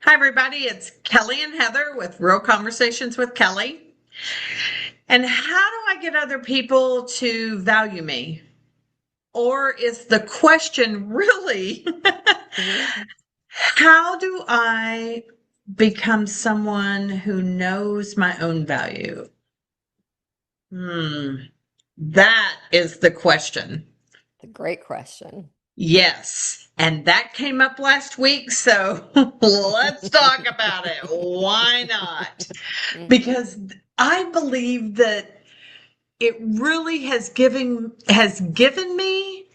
Hi, everybody. It's Kelly and Heather with Real Conversations with Kelly. And how do I get other people to value me? Or is the question really, Mhm. how do I become someone who knows my own value? Hmm, that is the question. A great question. Yes. And that came up last week. So let's talk about it. Why not? Mhm. Because I believe that it really has given me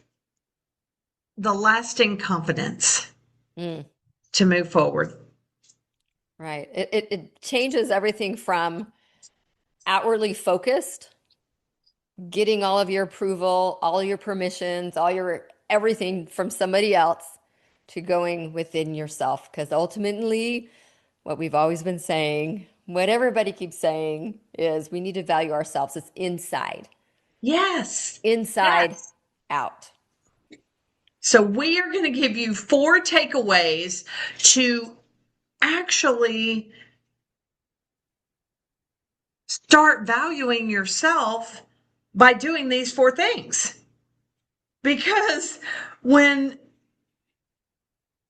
the lasting confidence Mm, to move forward. right. It changes everything from outwardly focused, getting all of your approval, all your permissions, all your everything from somebody else to going within yourself. Because ultimately, what we've always been saying, what everybody keeps saying is we need to value ourselves. It's Yes. inside Yes. out. So we are going to give you four takeaways to actually start valuing yourself by doing these four things. Because when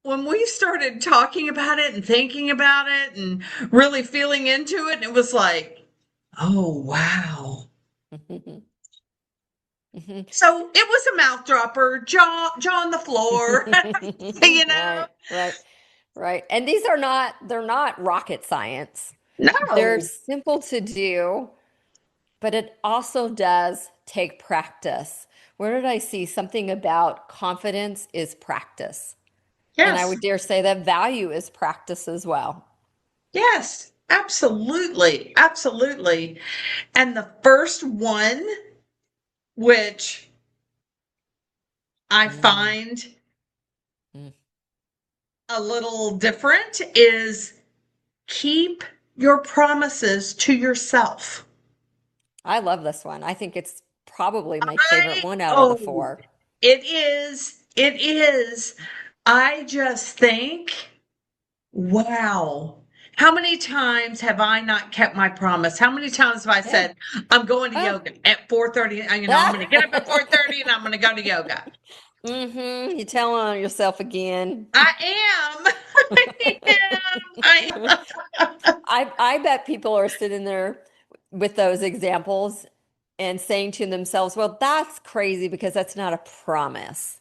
when we started talking about it and thinking about it and really feeling into it, it was like, oh, wow. So it was a mouth dropper, jaw on the floor, you know? Right, right, right. And these are not, they're not rocket science. They're No. simple to do, but it also does take practice. Where did I see something about confidence is practice? And I Yes. would dare say that value is practice as well. Yes. Absolutely. Absolutely. And the first one, which I Mm, find mm. a little different, is keep your promises to yourself. I love this one. I think it's probably my favorite I, one out of the oh, four. it is. It is. I just think, wow. How many times have I not kept my promise? How many times have I Yeah. said, I'm going to Oh. yoga at 4:30, I'm going to get up at 4:30 and I'm going to go to yoga. You're telling on yourself again. I am. I am. I bet people are sitting there with those examples and saying to themselves, well, that's crazy because that's not a promise.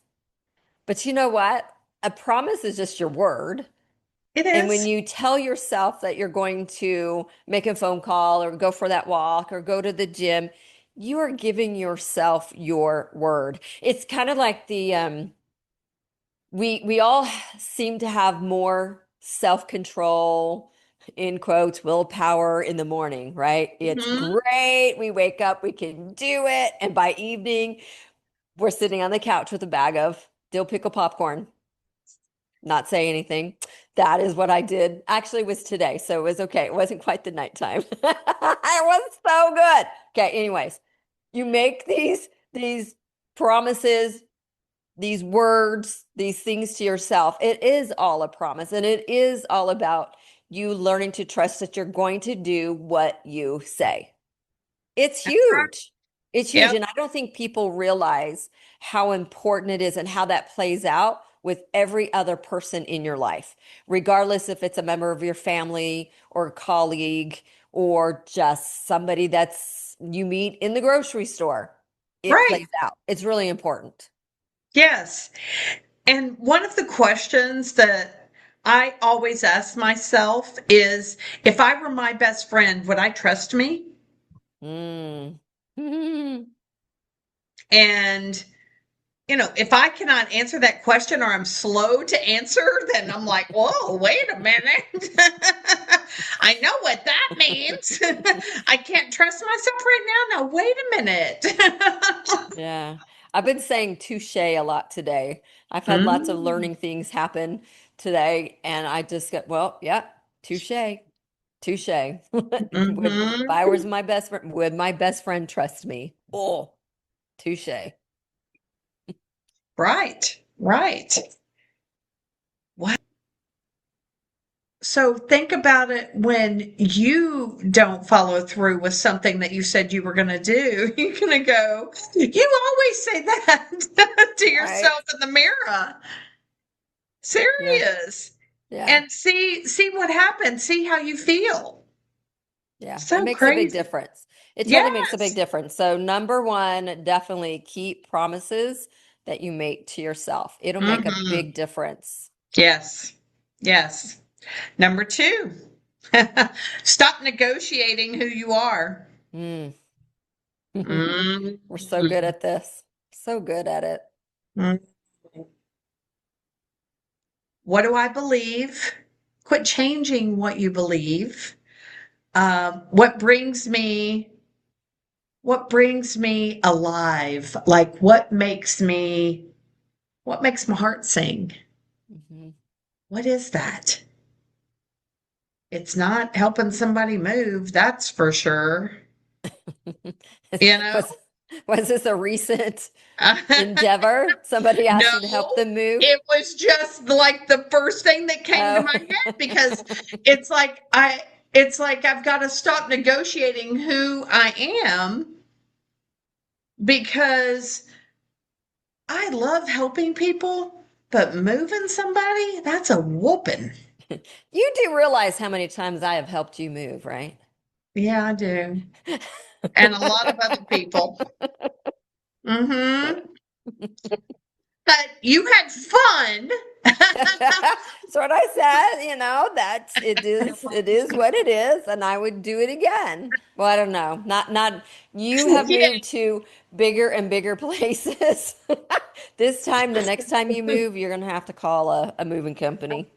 But you know what? A promise is just your word. It And when is. you tell yourself that you're going to make a phone call or go for that walk or go to the gym, you are giving yourself your word. It's kind of like the we all seem to have more self-control, in quotes, willpower in the morning, right? It's Mhm. great. We wake up, we can do it. And by evening, we're sitting on the couch with a bag of dill pickle popcorn, not say anything. That is what I did. Actually, it was today, so it was okay. It wasn't quite the nighttime. It was so good. Okay, anyways, you make these promises, these words, these things to yourself. It is all a promise, and it is all about you learning to trust that you're going to do what you say. It's huge. It's huge. Yep. And I don't think people realize how important it is and how that plays out with every other person in your life, regardless if it's a member of your family or a colleague or just somebody that's you meet in the grocery store. It Right. plays out. It's really important. Yes. And one of the questions that I always ask myself is, if I were my best friend, would I trust me? Mm. And, if I cannot answer that question or I'm slow to answer, then I'm like, whoa, wait a minute. I know what that means. I can't trust myself right now. Now, wait a minute. Yeah. I've been saying touche a lot today. I've had lots of Mm, learning things happen today, and I just got, well, yeah, touche, touche. If I mhm. was my best friend, would my best friend trust me? Oh, touche. Right, right. Wow. So think about it when you don't follow through with something that you said you were going to do. You're going to go, you always say that to Right. yourself in the mirror. Yeah. Serious. Yeah. And see what happens. See how you feel. Yeah. It So makes a big crazy. difference. It totally makes a big Yes. difference. So, number one, definitely keep promises that you make to yourself. It'll make a Hmm. big difference. Yes. Yes. Number two, stop negotiating who you are. Mm. We're so good Mhm. at this. So good at it. What do I believe? Quit changing what you believe. What brings me alive? Like what makes my heart sing? Mhm. What is that? It's not helping somebody move, that's for sure. You know? Was was this a recent endeavor? Somebody asked you to help No, them move? it was just like the first thing that came to Oh. my head because it's like I it's like I've got to stop negotiating who I am because I love helping people, but moving somebody, that's a whooping. You do realize how many times I have helped you move, right? Yeah, I do. And a lot of other people. Mm-hmm. But you had fun. That's what I said, that's it is what it is, and I would do it again. Well, I don't know. Not you have Yeah, moved to bigger and bigger places. This time, the next time you move, you're gonna have to call a moving company.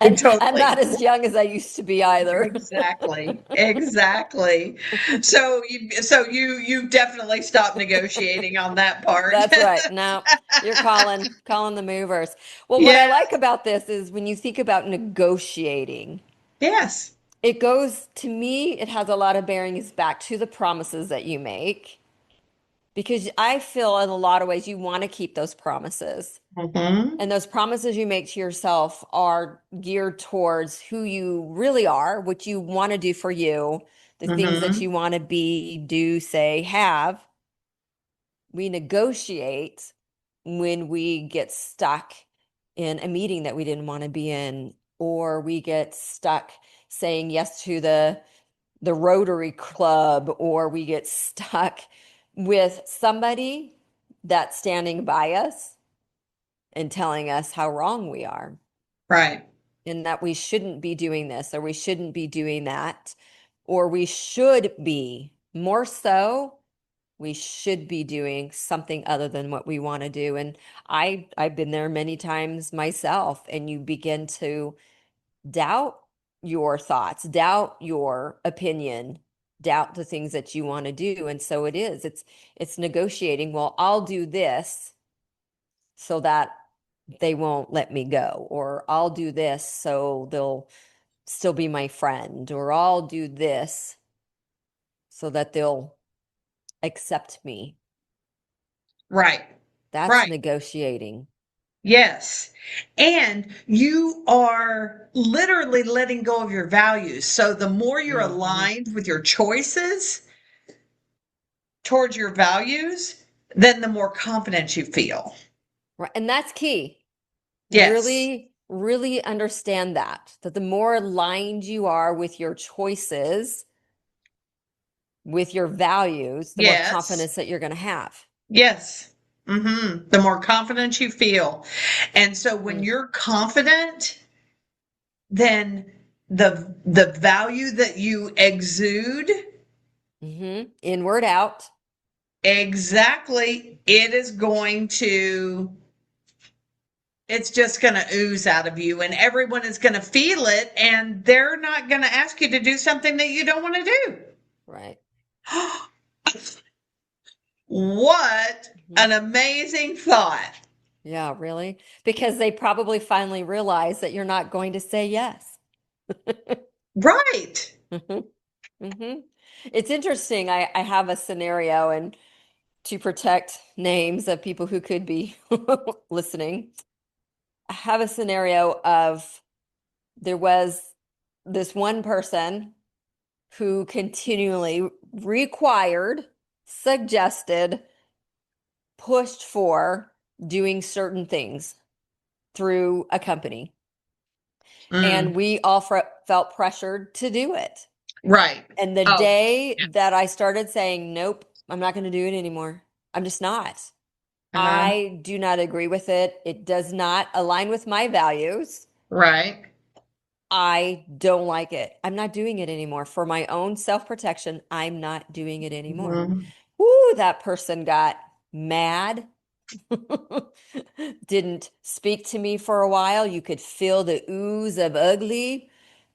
And I'm totally. not as young as I used to be either. Exactly. Exactly. So you definitely stopped negotiating on that part. That's right. No, you're calling the movers. Well, what I Yeah. like about this is when you think about negotiating, Yes. it goes to me, it has a lot of bearings back to the promises that you make because I feel in a lot of ways you want to keep those promises. Hmm. And those promises you make to yourself are geared towards who you really are, what you want to do for you, the things that Hmm. you want to be, do, say, have. We negotiate when we get stuck in a meeting that we didn't want to be in, or we get stuck saying yes to the Rotary Club, or we get stuck with somebody that's standing by us and telling us how wrong we are Right. and that we shouldn't be doing this or we shouldn't be doing that, or we should be more so we should be doing something other than what we want to do. And I've been there many times myself, and you begin to doubt your thoughts, doubt your opinion, doubt the things that you want to do. And so it's negotiating. Well, I'll do this so that they won't let me go, or I'll do this so they'll still be my friend, or I'll do this so that they'll accept me. Right. That's Right. negotiating. Yes. And you are literally letting go of your values. So the more you're Hmm. aligned with your choices towards your values, then the more confident you feel. Right. And that's key. Yes. Really, really understand that the more aligned you are with your choices, with your values, the more Yes. confidence that you're going to have. Yes. The more confident you feel. And so when Mm. you're confident, then the value that you exude, Inward out. exactly, it's just going to ooze out of you and everyone is going to feel it and they're not going to ask you to do something that you don't want to do. Right. What Mhm. an amazing thought. Yeah, really? Because they probably finally realize that you're not going to say yes. Right. Hmm. Hmm. It's interesting. I have a scenario, and to protect names of people who could be listening, I have a scenario of there was this one person who continually required, suggested, pushed for doing certain things through a company. And Mm, we all felt pressured to do it. right. And the Oh, day that I started saying, nope, I'm not going to do it anymore. I'm just not. uh-huh. I do not agree with it. It does not align with my values. Right. I don't like it. I'm not doing it anymore. For my own self-protection, I'm not doing it anymore. Mhm. Woo, that person got mad. Didn't speak to me for a while. You could feel the ooze of ugly.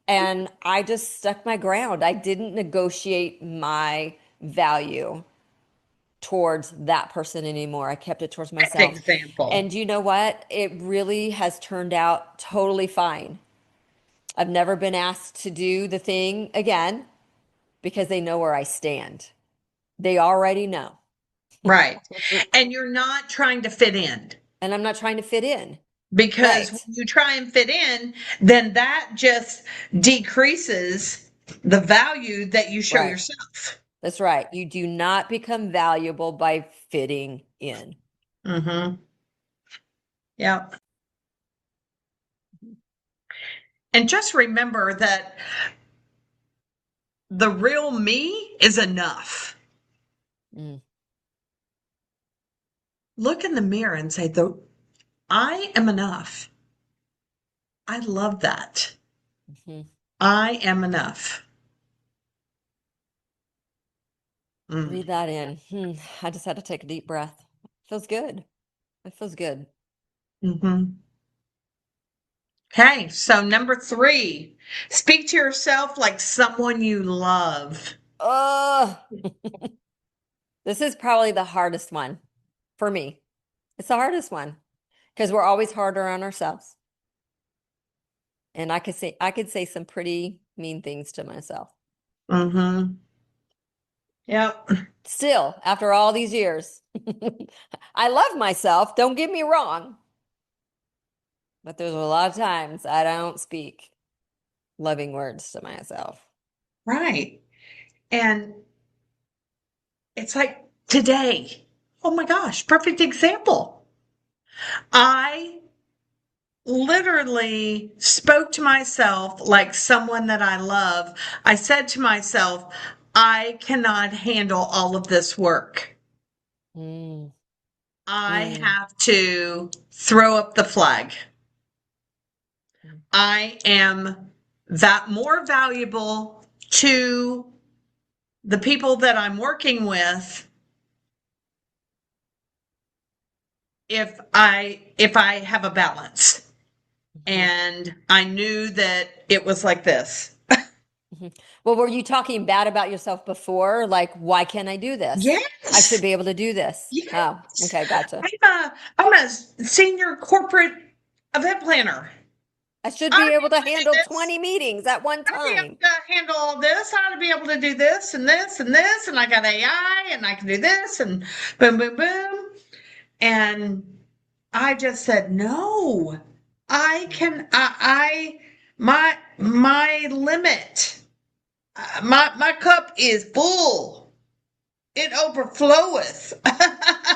And I just stuck my ground. I didn't negotiate my value towards that person anymore. I kept it towards Perfect myself. example. And you know what? It really has turned out totally fine. I've never been asked to do the thing again because they know where I stand. They already know. Right. And you're not trying to fit in, And I'm not trying to fit in. because when Right. you try and fit in, then that just decreases the value that you show Right. yourself. That's right. You do not become valuable by fitting in. Mm-hmm. Yeah. And just remember that the real me is enough. Mm, Look in the mirror and say, though, I am enough. I love that. mhm. I am enough. Mm. Breathe that in. I just had to take a deep breath. Feels good. It feels good. Mm-hmm. Okay, so number 3, speak to yourself like someone you love. Oh, this is probably the hardest one for me. It's the hardest one because we're always harder on ourselves. And I could say some pretty mean things to myself. Mm-hmm. Yep. Still, after all these years, I love myself, don't get me wrong, but there's a lot of times I don't speak loving words to myself. Right. And it's like today. Oh my gosh, perfect example. I literally spoke to myself like someone that I love. I said to myself, I cannot handle all of this work. Mm, I mm, have to throw up the flag. mm, I am that more valuable to the people that I'm working with if I have a balance. mhm, And I knew that it was like this. mhm. Well, were you talking bad about yourself before? Like, why can't I do this? I should Yes. be able to do this. Oh, Yes. okay, gotcha. I'm a senior corporate event planner. I should I ought be to be able to able to do handle this. 20 meetings at one I ought to be time. able to handle all this. I ought to be able to do this and this and this. And I got AI and I can do this and boom, boom, boom. And I just said, no, I can, my limit, my cup is full. It overfloweth.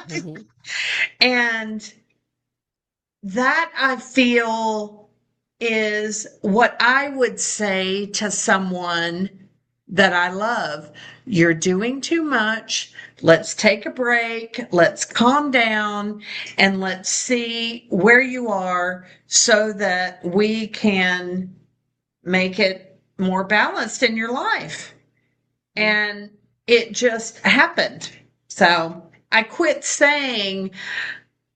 Mhm, And that I feel is what I would say to someone that I love. You're doing too much. Let's take a break. Let's calm down and let's see where you are so that we can make it more balanced in your life. mhm. And it just happened. So I quit saying,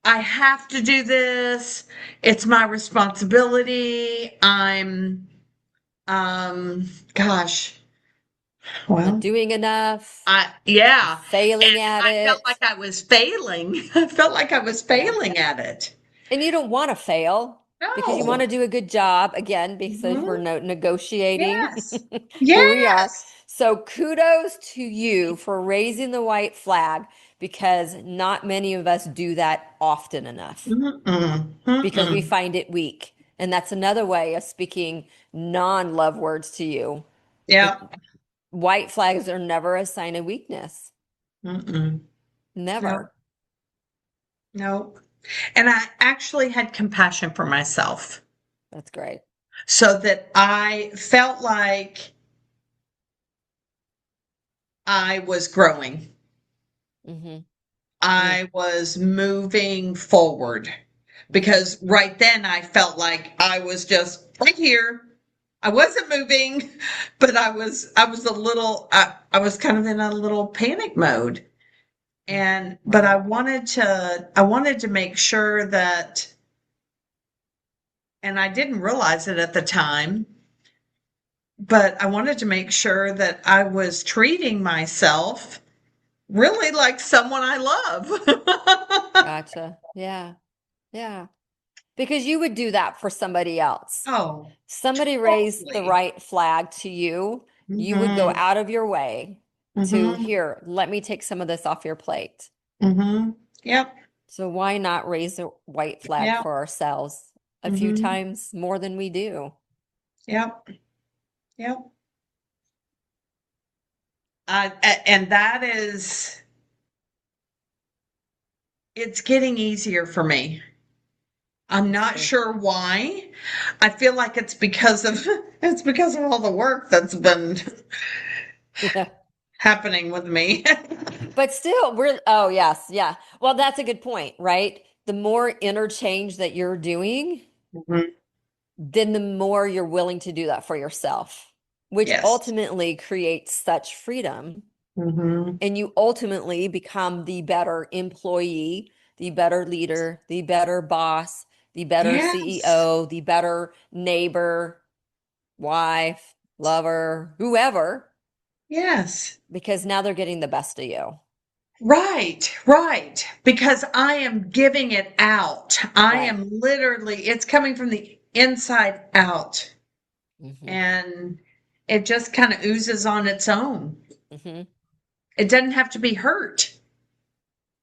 I have to do this. It's my responsibility. Gosh, Not well, doing enough, yeah. failing And at I felt like it. I was failing. I felt like I was Yeah. failing at it. And you don't want to fail because you want No. to do a good job again because we're Mhm. negotiating. Yes. Here we are. Yes. So kudos to you for raising the white flag because not many of us do that often enough Mm-mm. because we Mm-mm. find it weak. And that's another way of speaking non-love words to you. It, Yeah. white flags are never a sign of weakness. Mm-mm. No, Never. no. And I actually had compassion for myself That's great. so that I felt like I was growing. Hmm. Mm, I was moving forward hmm. because right then I felt like I was just right here. I wasn't moving, but I was a little, I was kind of in a little panic mode. But Right. I wanted to make sure that, and I didn't realize it at the time, but I wanted to make sure that I was treating myself really like someone I love. Gotcha. Yeah. Yeah. Because you would do that for somebody else. Oh, Somebody raised the totally. right flag to you, you would go Mhm. out of your way to Mhm. here, let me take some of this off your plate. Mhm. Yep. So why not raise a white flag Yep. for ourselves a few Mhm. times more than we do? Yep. Yep. And that is, it's getting easier for me. I'm That's not good. sure why. I feel like it's because of it's because of all the work that's been Yeah. happening with me. But still, oh, yes, yeah. Well, that's a good point, right? The more interchange that you're doing, Mhm. then the more you're willing to do that for yourself, which Yes. ultimately creates such freedom. Hmm. And you ultimately become the better employee, the better leader, the better boss, the better Yes. CEO, the better neighbor, wife, lover, whoever, Yes. because now they're getting the best of you. Right, right. Because I am giving it out. I Right. am literally, it's coming from the inside out. Hmm. And it just kind of oozes on its own. Hmm. It doesn't have to be hurt.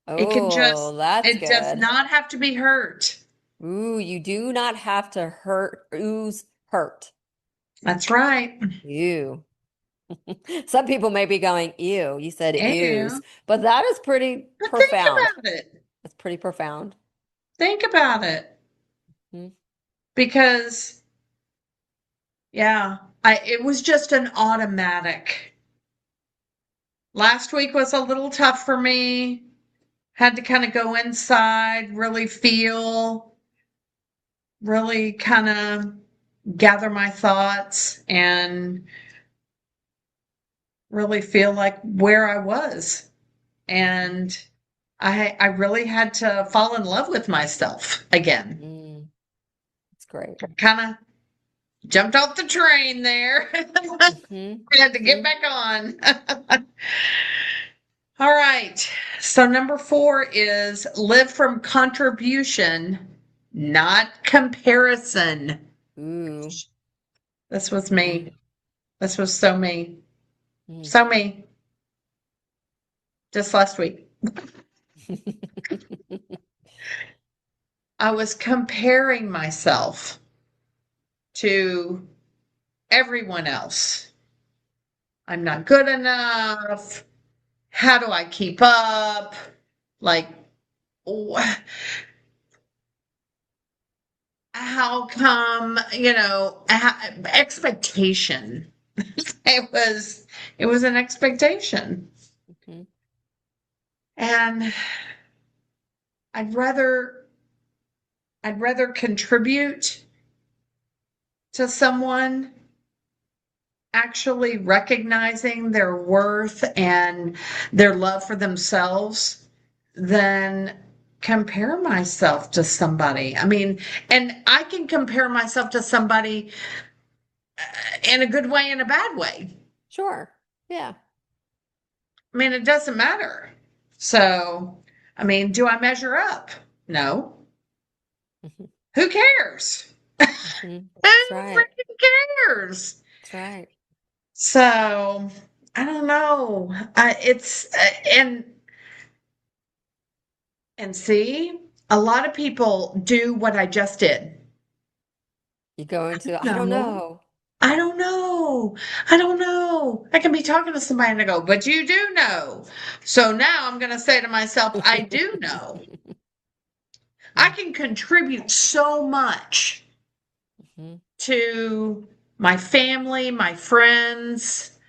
Oh, that's It does good. not have to be hurt. Ooh, you do not have to ooze hurt. That's right. Ew. Some people may be going, ew, you said ooze, Ew. but that is pretty But think profound. about it. That's pretty profound. Think about it. Mhm. Because, yeah, it was just an automatic. Last week was a little tough for me. Had to kind of go inside, really feel, really kind of gather my thoughts and really feel like where I was. And I really had to fall in love with myself again. Mm, that's great. Kind of jumped off the train there. Hmm. Had to get Hmm. back on. All right. So number 4 is live from contribution, not comparison. Ooh. This was Mm, me. This was so me. mm. So me. Just last week. I was comparing myself to everyone else. I'm not good enough. How do I keep up? Like, how come, expectation. It was it was an expectation. Mhm. And I'd rather I'd rather contribute to someone actually recognizing their worth and their love for themselves than compare myself to somebody. I mean, and I can compare myself to somebody in a good way and a bad way. Sure. Yeah. I mean, it doesn't matter. So, I mean, do I measure up? No. Hmm. Who cares? Hmm. Who That's right. freaking cares? That's right. So, I don't know. And see, a lot of people do what I just did. You go into, I don't No, know. I don't know. I don't know. I can be talking to somebody and I go, but you do know. So now I'm going to say to myself, I do know. I can contribute so much Mhm. to my family, my friends,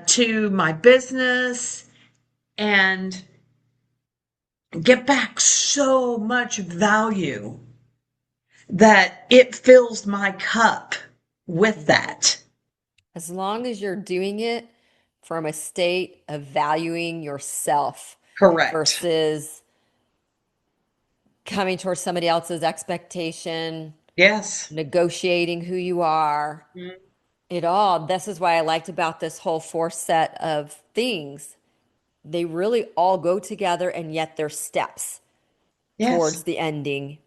to my business, and get back so much value that it fills my cup with Mhm. that. As long as you're doing it from a state of valuing yourself Correct. versus coming towards somebody else's expectation, Yes. negotiating who you are, Mhm. it all. This is why I liked about this whole four set of things. They really all go together, and yet they're steps Yes. towards the ending,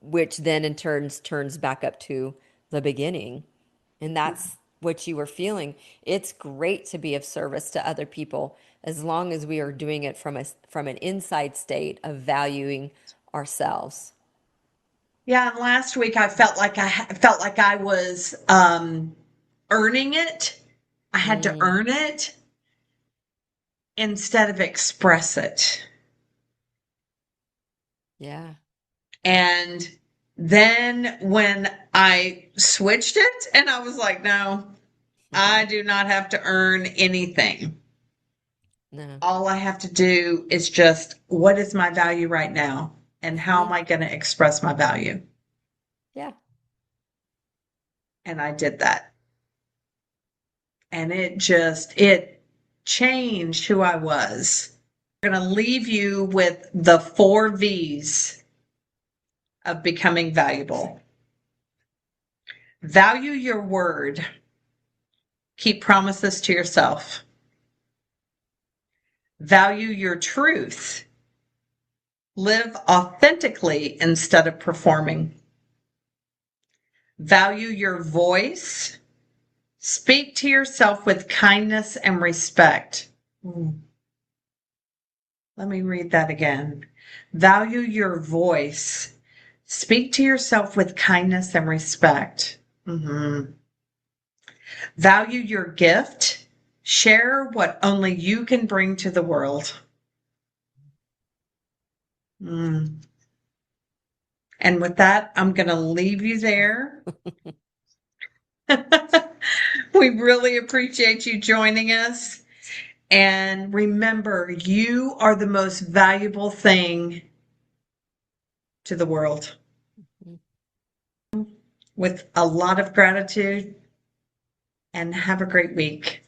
which then in turns back up to the beginning. And that's what you were feeling. It's great to be of service to other people as long as we are doing it from an inside state of valuing ourselves. Yeah, and last week I felt like I was earning it. I had to Mm, earn it instead of express it. yeah. And then when I switched it and I was like, no, I do not have to earn anything. No. All I have to do is just what is my value right now and how am Hmm. I going to express my value? Yeah. And I did that. And it changed who I was. I'm going to leave you with the 4 V's of becoming valuable. Value your word. Keep promises to yourself. Value your truth. Live authentically instead of performing. Value your voice. Speak to yourself with kindness and respect. Let me read that again. Value your voice. Speak to yourself with kindness and respect. Mhm. Value your gift. Share what only you can bring to the world. Mm. And with that, I'm going to leave you there. We really appreciate you joining us. And remember, you are the most valuable thing to the world. With a lot of gratitude, and have a great week.